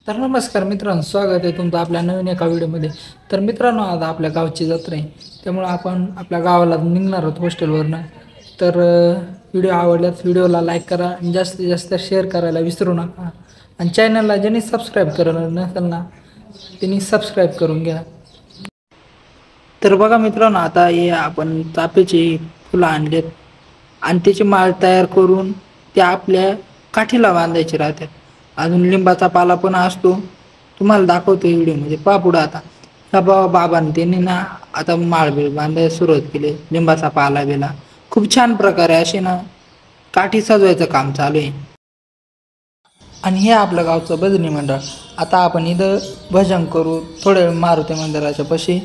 तर नमस्कार मित्रांनो, स्वागत आहे तुमचं आपल्या नवीन एका व्हिडिओमध्ये. तर मित्रांनो, आज आपल्या गावची जत्रा आहे, त्यामुळे आपण आपल्या गावाला निघणार आहोत हॉस्टेलवरनं. तर व्हिडिओ आवडल्यास व्हिडिओला लाईक करा आणि जास्तीत जास्त शेअर करायला विसरू नका. आणि चॅनलला ज्यांनी सबस्क्राईब केलं नसेल ना, त्यांनी सबस्क्राईब करून घ्या. तर बघा मित्रांनो, आता हे आपण चाफ्याची फुलं आणलेत आणि त्याची माळ तयार करून ते आपल्या काठीला बांधायचे राहतात. अजून लिंबाचा पाला पण असतो, तुम्हाला दाखवतो व्हिडिओ मध्ये. पहा पुढं आता ह्या बाबांनी त्यांनी ना आता माळ बिळ बांधायला सुरुवात केली. लिंबाचा पाला बिला खूप छान प्रकारे असे ना काठी सजवायचं काम चालू आहे. आणि हे आपलं गावचं भजनी मंडळ. आता आपण इथं भजन करू थोड्या वेळ मारुती मंदिराच्या पाशी.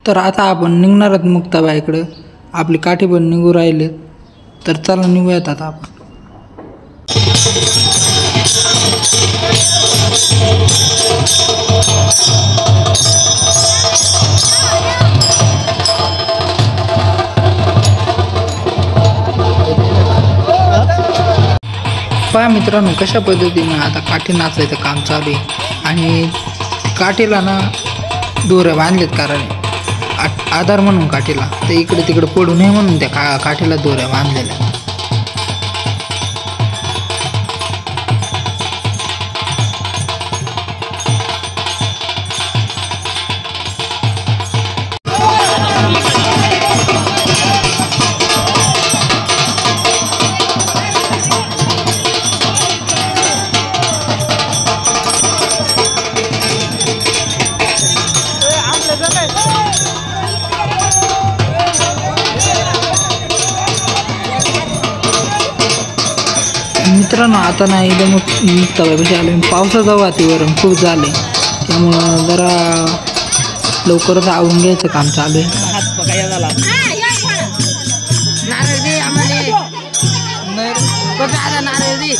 तर आता आपण निघणार आहोत मुक्ताबाईकडे. आपली काठी पण निघू राहिले, तर चला निघूयात आता आपण. पहा मित्रांनो, कशा पद्धतीने आता काठी नाचायचं काम चालू आहे. आणि काठीला ना दोऱ्या बांधलेत, कारण आधार म्हणून काठीला, ते इकडे तिकडे पडू नये म्हणून त्या काठीला दोऱ्या बांधलेल्या. मित्रांनो आता ना एकदम मुक्ताबाईपाशी आलो. पावसाचं वातावरण खूप झाले त्यामुळं जरा लवकरच आवरून घ्यायचं काम चालू आहे. हात पकाया झाला नारळ दे आम्हाला नारळ दे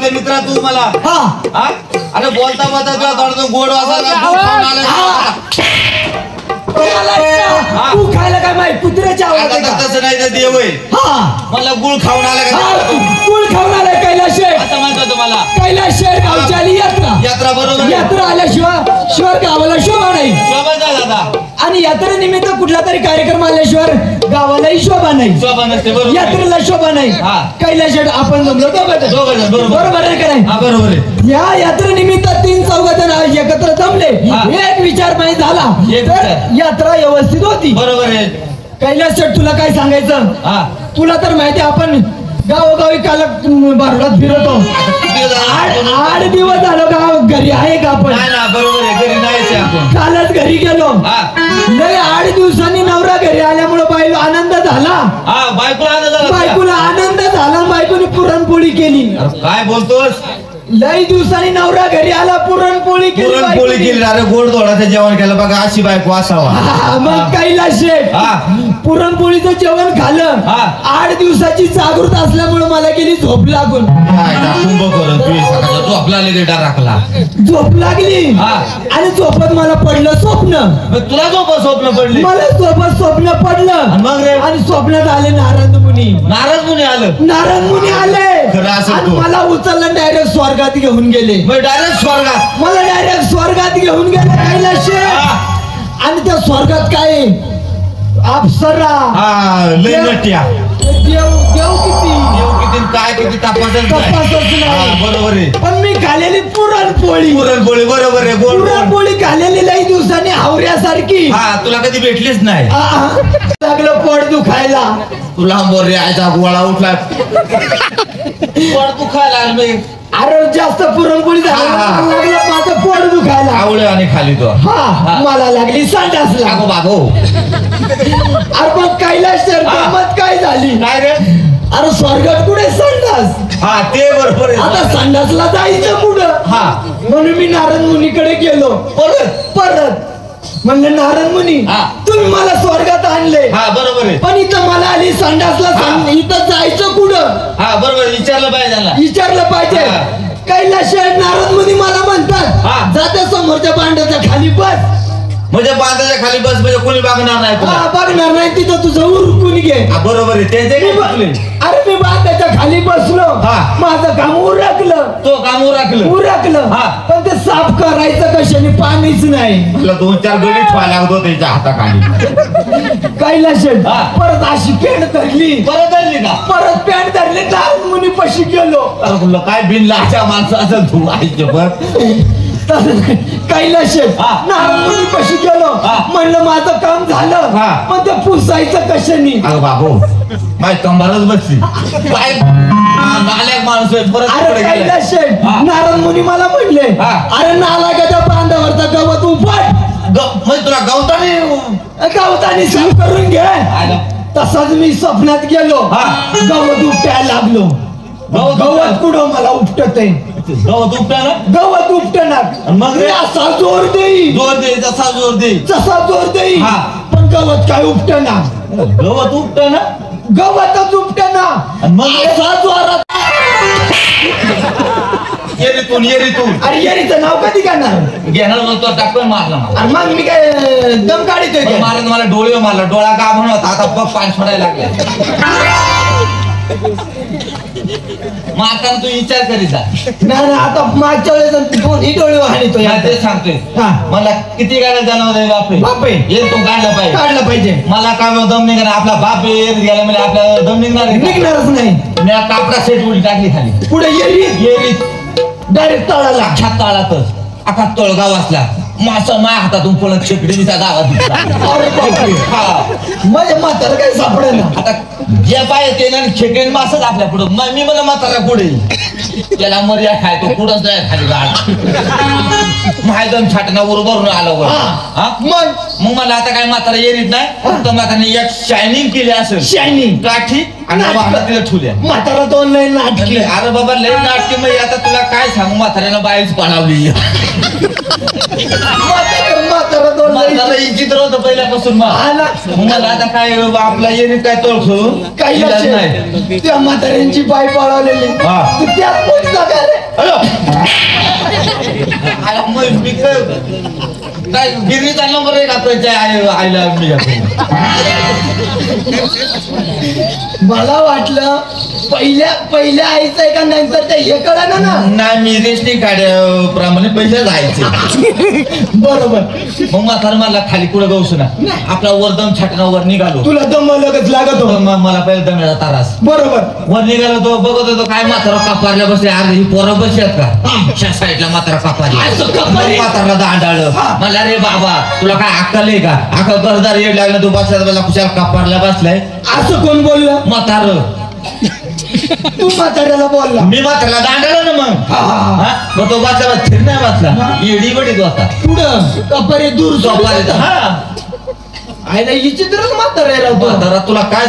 सांगतोय मित्रा तू मला हा हा अरे बोलता बोलता तुला थोडं गोड वाजायला तू खायला काय माहिती कुत्र्याच्या आवाज आहे का? तसं नाही तर देव आहे हा मला गुळ खाऊन आला का कुळ खाऊन आलाय कैलास शेठ. असं म्हणतो तुम्हाला कैलास शेठ गावची आली यात्रा. यात्रा बरोबर यात्रा आल्याशिवाय शिवाय गावाला शोभा नाही शोभा नाही दादा आणि यात्रेनिमित्त कुठला तरी कार्यक्रम आल्याशिवाय गावालाही शोभा नाही शोभा नसते बरोबर यात्रेला शोभा नाही. हा. कैलास शेठ आपण जमलो दोघंजण, बरोबर. बरोबर आहे का नाही? हा बरोबर आहे या यात्रेनिमित्त 3-4 जण एकत्र जमले. हा. एक विचार माहीत झाला एक तर विचार. यात्रा व्यवस्थित होती. बरोबर आहे कैलास शेठ तुला काय सांगायचं हा तुला तर माहिती आहे, आपण गावोगावी काल बारोडात फिरतो. आठ दिवस झालो गाव घरी आहे का आपण? नाही ना बरोबर आहे घरी नाहीच आपण कालच घरी गेलो. हा नाही 8 दिवसांनी नवरा घरी आल्यामुळे बाईला आनंद झाला. हा बायको आनंद झाला बायकोला आनंद झाला. बायकोने पुरणपोळी केली. अरे काय बोलतोस लई दिवसांनी नवरा घरी आला पुरणपोळी केली. पुरणपोळी बायकोने. केली अरे गोड धोडाचं जेवण केलं बघा अशी बायको असावा हा, मग कैलास शेठ हा पुरणपोळीचं जेवण खाल्लं. हा. 8 दिवसाची जागृत असल्यामुळे मला गेली झोप लागून. काय ना कुंभ करत तू सकाळचा तू आपला लेटा राखला झोप लागली हा. आणि झोपत मला पडलं स्वप्न. मग तुला झोप स्वप्न पडली मला झोपत स्वप्न पडलं आणि मग रे? आणि स्वप्नात आले नारद मुनी. नाराज मुनी आलं नारद मुनी आले खरं असं आणि तू. मला उचललं डायरेक्ट स्वर्गात घेऊन गेले. मग डायरेक्ट स्वर्गात मला डायरेक्ट स्वर्गात घेऊन गेले कैलास शेठ. हा. आणि त्या स्वर्गात काय अप्सरा हा लय नट्या देव देव किती देव किती काय किती तपासच तपासच नाही. बरोबर आहे पण मी खाल्लेली पुरणपोळी पुरणपोळी बरोबर आहे गोड गोड. पुरणपोळी खाल्लेली लई दिवसांनी हावऱ्यासारखी. हा तुला कधी भेटलीच नाही लागलं पोट दुखायला. तुला मोरे आयचा गोळा उठला पोट दुखायला मी अरे जास्त पुरणपोळी झाली हा, हा. लागलं माझं पोट दुखायला. आवळे आणि खाली तो हा मला लागली संडासला. बागो बागो अरे पण कैलास शेठ हा. गंमत काय झाली? काय रे अरे स्वर्गात कुठे संडास? हा ते बरोबर आहे आता संडासला जायचं कुठं? हा म्हणून मी नारद मुनीकडे गेलो. परत म्हणलं नारद मुनी हा. तुम्ही मला स्वर्गात आणले हा बरोबर आहे पण इथं मला आली संडासला हा. इथं जायचं कुठं? हा बरोबर विचारलं पाहिजे त्यांना विचारलं पाहिजे. हा. कैलास शेठ नारद मुनी मला हा. म्हणतात जाते समोरच्या पांड्याच्या खाली बस. म्हणजे बांधाच्या खाली बस म्हणजे कोणी बघणार नाही तुला हा, बघणार नाही तिथं तुझं उरकून घे. हा, बरोबर आहे त्यांचे मी काय चुकले? अरे मी बांधाच्या खाली बसलो. हा. माझं काम उरकलं तो काम राखलं उरकलं हा. पण ते साफ करायचं कशाने? पाणीच नाही. मला 2-4 गडी ठेवा लागतो त्याच्या हाताखाली कैलास शेठ हा. परत अशी पॅन्ट धरली. परत आली का परत पॅन्ट धरली नारद मुनी पशी गेलो. अरे म्हणलं काय बिन लाच्या माणसाचं तू ऐकते बघ कैलास शेठ हा. नारद मुनी पशी गेलो. हा. म्हणलं माझं काम झालं हा. पण ते पुसायचं कशाने? अगं बाबू माझी कंबारच बसली काय नाल्याक माणूस आहे परत अरे तिकडे गेलाय. कैलास शेठ हा. नारद मुनी मला म्हणले हा. अरे नालायकाच्या बांधावरचा गवत उपट म्हणजे तुला गवताने गवताने साफ करून घे. तसाच मी स्वप्नात गेलो. हा. गवत उपटायला लागलो. गवत कुठं मला उपटत आहे. गवत उपटाना गवत उपटणार मग रे? असा जोर देई जोर दे जसा जोर दे जसा जोर देई हा. पण गवत काय उपटना. गवत उपटाना गवतच उपटना. मग रे? असा जोरात. ये ऋतून अरे येरीचं नाव कधी करणार? घेणार तो टाकून मारला मला आणि मग मी काय दम काढितोय काय? मारत मला डोळे मारला डोळा का म्हणत आता बघ पाणी सोडायला लागले मारताना तू विचार करीत जा नाही नाही, आता मागच्या वेळेस दोन्ही डोळे वाहनितोय. हा, ते सांगतोय हा. मला किती गाड्या जनावर आहे बापे बापे. हे तू काढलं पाहिजे काढलं पाहिजे. मला काय दम निघणार आपला बाप येत गेला म्हणजे आपल्याला दम निघणार आहे का? निघणारच नाही. मी कापडा सेट उडी टाकली खाली पुढे येरी येरीत डायरेक्ट तळाला. अख्ख्या ताळातच अख्खा तळगाव असला मासा माया हातातून पळत शेकडे त्या गावात दिसला. अरे बापरे. हा माझ्या म्हातारा काही सापडेना. आता जे पाहिजे ते खेकडे मासच आपल्या पुढं मी मला म्हातारा पुढे त्याला मर्या खाय तो पुढंच नाही खाली गाड मायदम छाटना बरोबर आलं वर हा? मग मग मला आता काय म्हातारा येरीत नाही फक्त म्हाताने एक शायनिंग केली असेल शायनिंग काठी आणि वाहनात तिला ठुल्या म्हातारा दोन लय नाटकी अरे बाबा लय नाटकी मग आता तुला काय सांगू म्हाताऱ्यानं बाईच पळावली म्हातारा दोन लय म्हातारा चित्र होतं पहिल्यापासून मग मला आता काय आपला येणे काय तोडखो काही इलाज नाही त्या म्हाताऱ्यांची बाई पळवलेली हा. तू त्यात पोचला का रे? मग मी काय गिरणीचा नंबर आहे का त्याच्या आईला मी मला वाटलं पहिल्या आईचं आहे का नंतर ते हे कळलं ना नाही मी रेशनिंग काढ्याप्रमाणे पैसे जायचे बरोबर मग म्हातारा मला खाली कुठं गवसू ना आपला वरदम छाटणावर निघालो तुला दम लगच लागत हो मला पहिला दम्याचा तारास बरोबर वर निघालो तो बघत होतो काय म्हातारा कापारल्या बसले अरे ही पोरं बसली आहेत का त्या साईडला म्हातारा असं कापारली? म्हातारा दांडाळलं मला रे बाबा तुला काय अक्कल आहे का अख्खा घरदार येड लागलं तू बसल्या कुशाला कापारला बसलाय असं कोण बोललं म्हातार तू म्हाताऱ्याला बोलला मी म्हातारला दांडाळलं ना मग हा, हा, हा. हा? मग तो बसला थिर नाही बसला येडी बडीत होता पुढं कपारी दूर झोपायला हा आयला ही चित्रच म्हाताऱ्याला होतं. म्हातारा तुला काय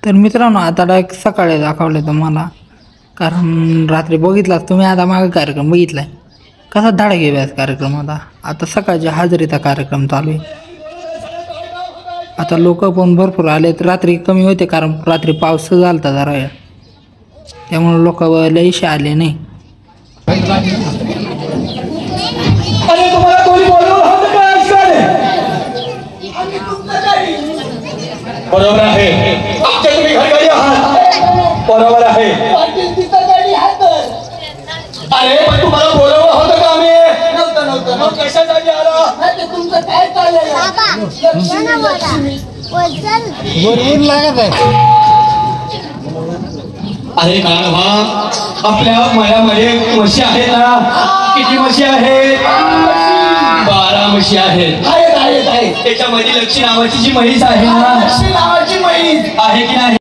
तर मित्रांनो आता डायरेक्ट सकाळी दाखवले तुम्हाला, कारण रात्री बघितलाच तुम्ही, आता मागे कार्यक्रम बघितलाय कसा धाडा घेऊयाच कार्यक्रम. आता सकाळच्या हाजरीचा कार्यक्रम चालू आहे. आता लोक पण भरपूर आलेत. रात्री कमी होते कारण रात्री पाऊस झालता जरा वेळ, त्यामुळे लोक लयशी आले नाही. अरे तुम्हाला कोणी बोलवलं होतं का आजकाल? बरोबर आहे, आमच्या तुम्ही घरगडी आहात. बरोबर आहे. अरे पण तुम्हाला बोलवलं होतं का आम्ही? नव्हतं. मग कशासाठी आला? तुमचं काय चाललंय बरोबर लागत आहे. अरे गाढवा, आपल्या मळ्यामध्ये म्हशी आहेत ना? किती म्हशी आहेत? 12 म्हशी आहेत. त्याच्यामध्ये लक्ष्मी नावाची जी म्हैस आहे ना, लक्ष्मी नावाची म्हैस आहे की नाही?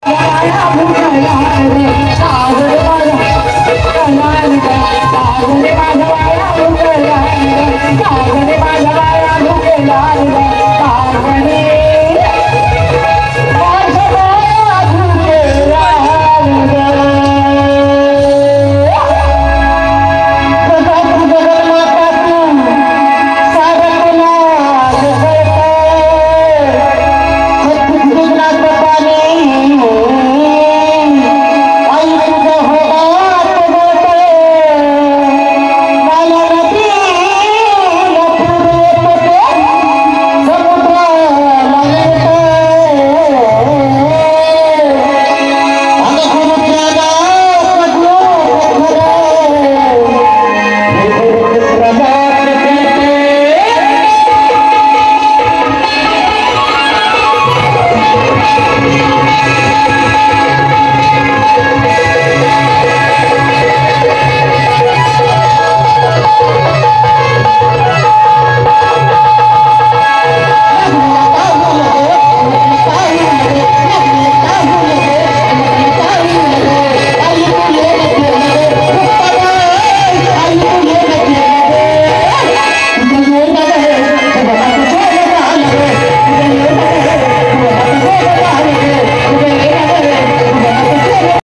माझ्या